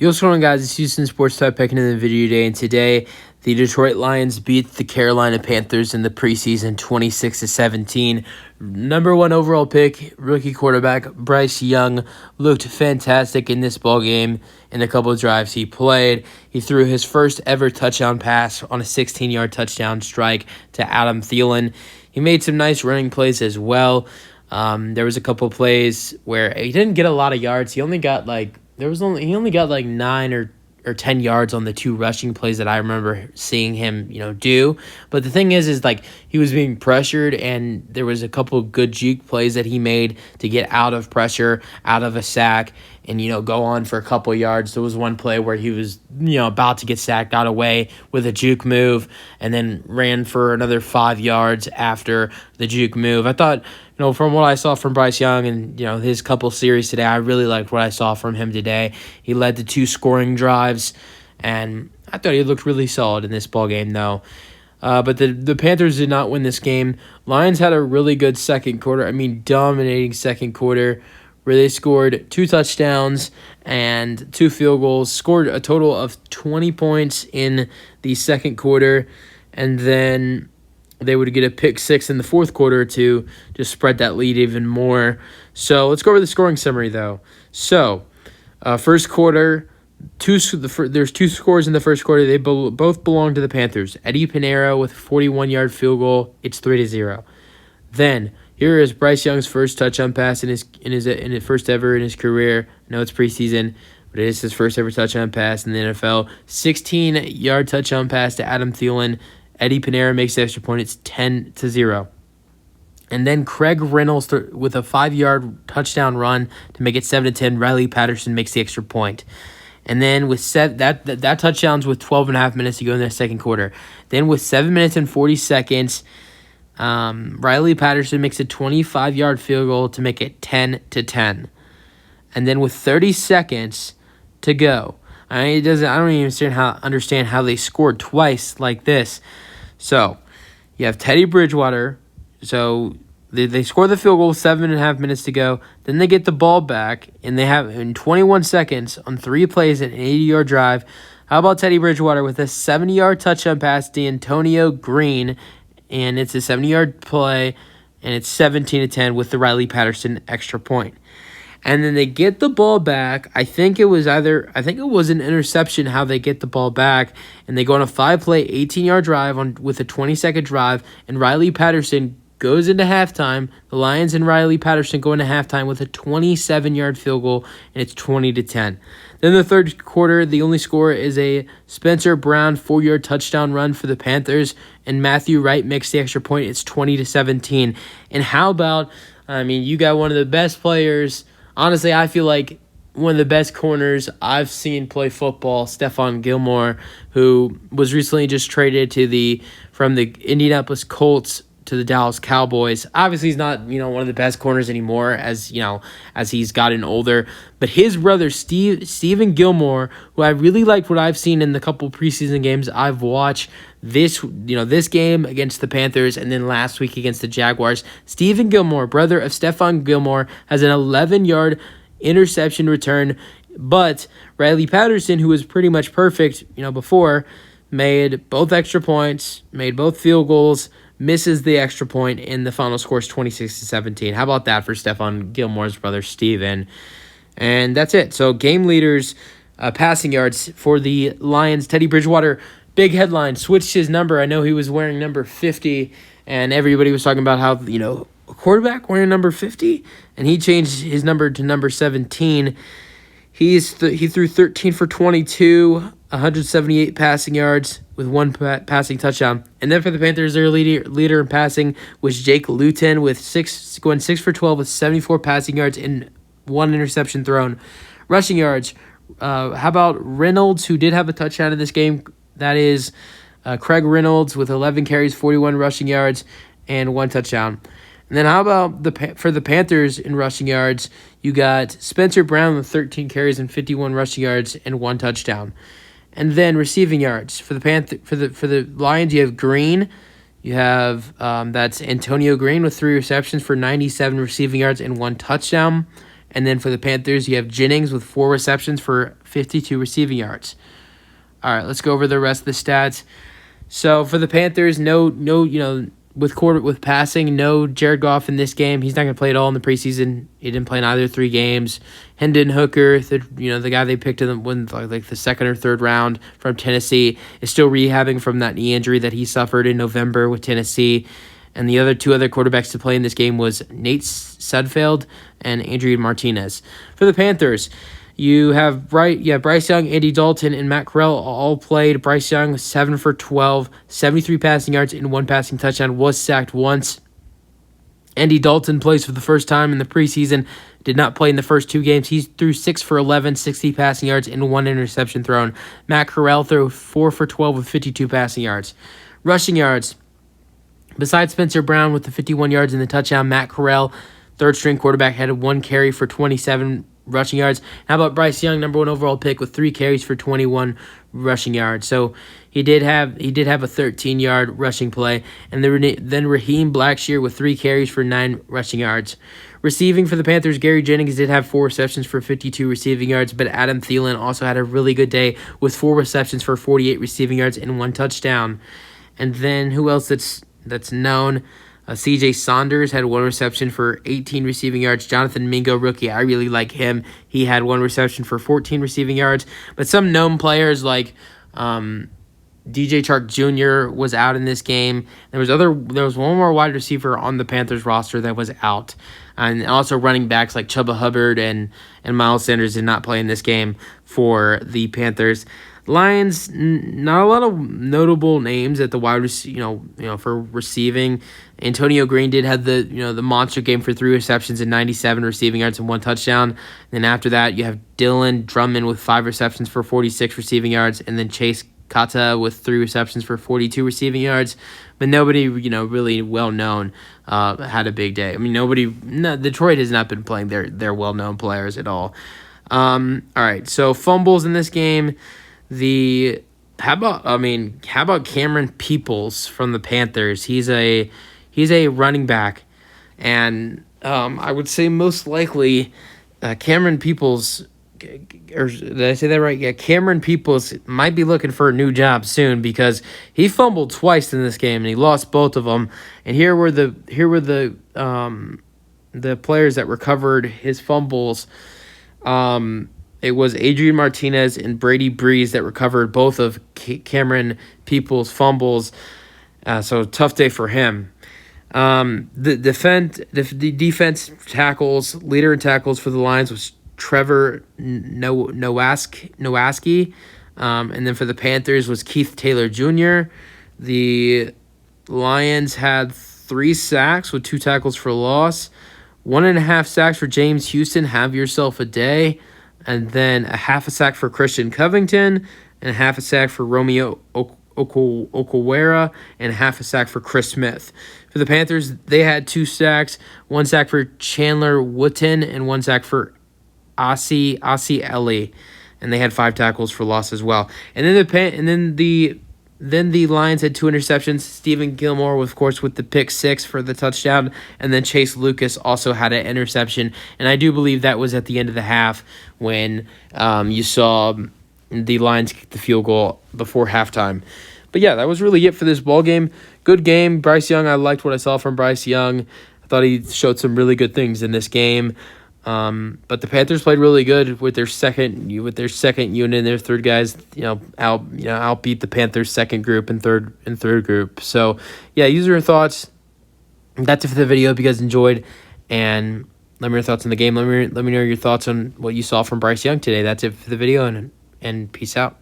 Yo, what's going on, guys? It's Houston Sports Type picking in the video today, and today the Detroit Lions beat the Carolina Panthers in the preseason 26-17. Number one overall pick, rookie quarterback Bryce Young looked fantastic in this ball game. In a couple of drives he played, he threw his first ever touchdown pass on a 16-yard touchdown strike to Adam Thielen. He made some nice running plays as well. There was a couple of plays where he didn't get a lot of yards. He only got like 9 or 10 yards on the two rushing plays that I remember seeing him, do. But the thing is he was being pressured, and there was a couple of good juke plays that he made to get out of pressure, out of a sack, and, go on for a couple of yards. There was one play where he was, about to get sacked, got away with a juke move, and then ran for another 5 yards after the juke move. I thought, from what I saw from Bryce Young and, his couple series today, I really liked what I saw from him today. He led to 2 scoring drives, and I thought he looked really solid in this ball game, though. But the Panthers did not win this game. Lions had a really good second quarter. Dominating second quarter, where they scored 2 touchdowns and 2 field goals, scored a total of 20 points in the second quarter, and then they would get a pick 6 in the fourth quarter to just spread that lead even more. So let's go over the scoring summary, though. So first quarter, there's 2 scores in the first quarter. They both belong to the Panthers. Eddie Pinheiro with a 41-yard field goal. It's 3-0. Then here is Bryce Young's first touchdown pass in his first ever in his career. I know it's preseason, but it is his first ever touchdown pass in the NFL. 16-yard touchdown pass to Adam Thielen. Eddie Pinheiro makes the extra point. It's 10-0. And then Craig Reynolds with a 5-yard touchdown run to make it 7-10. Riley Patterson makes the extra point. And then with that touchdown's with 12.5 minutes to go in the second quarter. Then with 7 minutes and 40 seconds, Riley Patterson makes a 25-yard field goal to make it 10-10. And then with 30 seconds to go, I don't even understand how they scored twice like this. So you have Teddy Bridgewater. So they score the field goal, 7.5 minutes to go. Then they get the ball back, and they have in 21 seconds on 3 plays an 80-yard drive. How about Teddy Bridgewater with a 70-yard touchdown pass to Antonio Green, and it's a 70-yard play, and it's 17-10 with the Riley Patterson extra point. And then they get the ball back. I think it was an interception how they get the ball back, and they go on a 5-play, 18-yard drive with a 20-second drive, and Riley Patterson goes into halftime. The Lions and Riley Patterson go into halftime with a 27-yard field goal, and it's 20-10. Then the third quarter, the only score is a Spencer Brown 4-yard touchdown run for the Panthers, and Matthew Wright makes the extra point. It's 20-17. And how about, you got one of the best players. Honestly, I feel like one of the best corners I've seen play football, Stephon Gilmore, who was recently just traded from the Indianapolis Colts to the Dallas Cowboys. Obviously, he's not, one of the best corners anymore as he's gotten older. But his brother, Steven Gilmore, who I really liked what I've seen in the couple preseason games I've watched, this game against the Panthers and then last week against the Jaguars. Steven Gilmore, brother of Stephon Gilmore, has an 11-yard interception return. But Riley Patterson, who was pretty much perfect, before, made both extra points, made both field goals, misses the extra point, and the final score is 26-17. How about that for Stephon Gilmore's brother, Steven? And that's it. So game leaders, passing yards for the Lions. Teddy Bridgewater, big headline, switched his number. I know he was wearing number 50, and everybody was talking about how, a quarterback wearing number 50, and he changed his number to number 17. He threw 13 for 22, 178 passing yards with 1 passing touchdown. And then for the Panthers, their leader in passing was Jake Luton with 6 for 12 with 74 passing yards and 1 interception thrown. Rushing yards, how about Reynolds, who did have a touchdown in this game? That is Craig Reynolds with 11 carries, 41 rushing yards, and 1 touchdown. And then how about for the Panthers in rushing yards, you got Spencer Brown with 13 carries and 51 rushing yards and 1 touchdown. And then receiving yards for the Lions, you have Green. You have that's Antonio Green with 3 receptions for 97 receiving yards and 1 touchdown. And then for the Panthers, you have Jennings with 4 receptions for 52 receiving yards. All right, let's go over the rest of the stats. So for the Panthers, with passing, no Jared Goff in this game. He's not going to play at all in the preseason. He didn't play in either 3 games. Hendon Hooker, the guy they picked in the second or third round from Tennessee, is still rehabbing from that knee injury that he suffered in November with Tennessee. And the 2 other quarterbacks to play in this game was Nate Sudfeld and Adrian Martinez. For the Panthers, you have Bryce Young, Andy Dalton, and Matt Corral all played. Bryce Young, 7 for 12, 73 passing yards, and 1 passing touchdown, was sacked once. Andy Dalton plays for the first time in the preseason, did not play in the first 2 games. He threw 6 for 11, 60 passing yards, and 1 interception thrown. Matt Corral threw 4 for 12 with 52 passing yards. Rushing yards, besides Spencer Brown with the 51 yards and the touchdown, Matt Corral, third-string quarterback, had 1 carry for 27 rushing yards. How about Bryce Young, number 1 overall pick, with 3 carries for 21 rushing yards? So he did have a 13-yard rushing play, and then Raheem Blackshear with 3 carries for 9 rushing yards. Receiving for the Panthers, Gary Jennings did have 4 receptions for 52 receiving yards, but Adam Thielen also had a really good day with 4 receptions for 48 receiving yards and 1 touchdown. And then who else that's known? C.J. Saunders had 1 reception for 18 receiving yards. Jonathan Mingo, rookie, I really like him. He had 1 reception for 14 receiving yards. But some known players like DJ Chark Jr. was out in this game. There was one more wide receiver on the Panthers roster that was out. And also running backs like Chuba Hubbard and Miles Sanders did not play in this game for the Panthers. Lions, not a lot of notable names at the wide receiver, for receiving. Antonio Green did have the monster game for 3 receptions and 97 receiving yards and 1 touchdown. And then after that, you have Dylan Drummond with 5 receptions for 46 receiving yards, and then Chase Kata with 3 receptions for 42 receiving yards. But nobody, really well known had a big day. I mean, Detroit has not been playing their well known players at all. All right, so fumbles in this game. How about Cameron Peoples from the Panthers? He's a running back, and I would say most likely Cameron Peoples, or did I say that right? Yeah, Cameron Peoples might be looking for a new job soon because he fumbled twice in this game and he lost both of them. And here were the players that recovered his fumbles. It was Adrian Martinez and Brady Breeze that recovered both of Cameron Peoples' fumbles. So tough day for him. The defense tackles, leader in tackles for the Lions was Trevor Nowaski. And then for the Panthers was Keith Taylor Jr. The Lions had 3 sacks with 2 tackles for loss. 1.5 sacks for James Houston. Have yourself a day. And then a 1/2 sack for Christian Covington, and a 1/2 sack for Romeo Okwara, and a 1/2 sack for Chris Smith. For the Panthers, they had 2 sacks, 1 sack for Chandler Wooten, and 1 sack for Asi Ellie, and they had 5 tackles for loss as well. And then the Lions had 2 interceptions. Stephen Gilmore, of course, with the pick 6 for the touchdown, and then Chase Lucas also had an interception. And I do believe that was at the end of the half when you saw the Lions kick the field goal before halftime. But yeah, that was really it for this ball game. Good game. Bryce Young, I liked what I saw from Bryce Young. I thought he showed some really good things in this game. But the Panthers played really good with their second unit and their third guys, outbeat the Panthers' second group and third group. So yeah, these are your thoughts. That's it for the video. Hope you guys enjoyed, and let me know your thoughts on the game. Let me know your thoughts on what you saw from Bryce Young today. That's it for the video, and peace out.